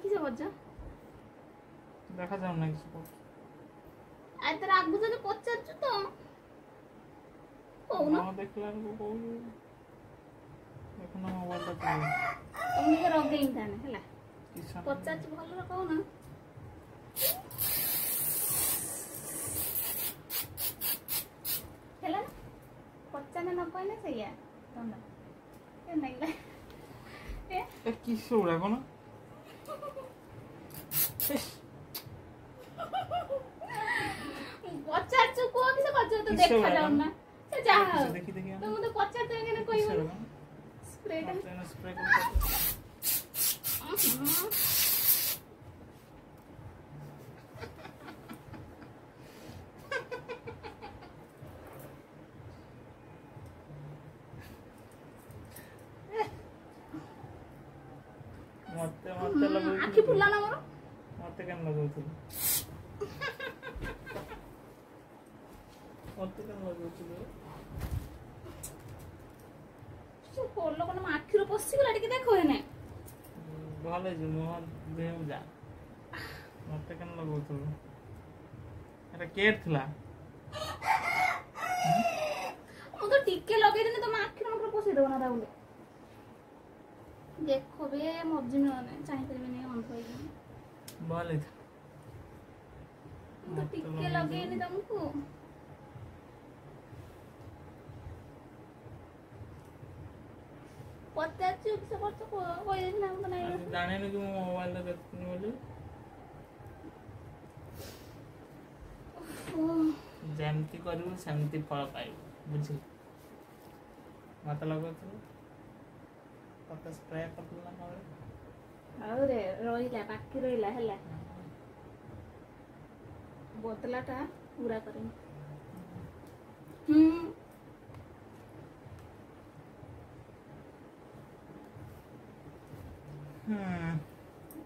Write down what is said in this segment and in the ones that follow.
किसे बजा देखा जाऊ ना किसी को आ तेरा आगु से पचार तो कोन हां देखला को को देखना मोबाइल ता तुम के रगेई थाने हला किसा पचार भल रे कोन हला पचाने न कहले सैया तंदा के नहीं ए किसो उड़ा कोन पचार चु को किसे बजो तो देखा जाऊ ना से जा देखी देखी तो मुझे पचार तो केने कोई स्प्रे स्प्रे मते मते लगो आखि फुला ना मोर मते केन लगो मते केन लगो सो कोलो कोन आखि रो पसी गला टिके देखो हेने भले जे मोहन देह जा मते केन लगो एटा केट थला मु तो टिके लगे देने तो आखि रो पसी देबो ना राहुल देखो बे मर्जी न चाहि करबे नहीं ऑन होई भले तो टिके लगे नहीं तुमको पता चुप से पर तो कोई ना बनाई जाने न कि मोबाइल ता देखनी बोली जेमती करू सेमती फल पाइबो बुझी मत लगो तो स्प्रे करला ना अरे रोइला बाकी रोइला हला बोतलाटा पूरा करें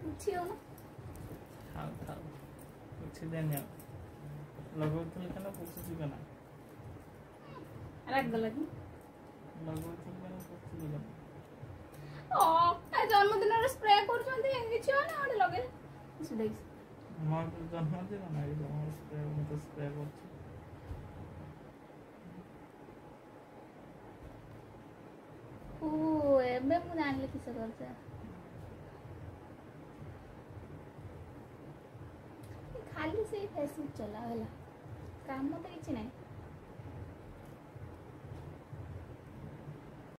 पूछियो ना खाओ खाओ पूछ देने लगौतल केना पूछी केना राग लगी लगौतल केना पूछी केना ओ आ जन्मदिन रे स्प्रे करछंती किछ ना ओडे लगे से देख मोर जन्मदिन ना ई मोर स्प्रे मत स्प्रे करछ ओ एबे मु जानले किसे करछ खाली से फेसबुक चला होला काम तो किछ नहीं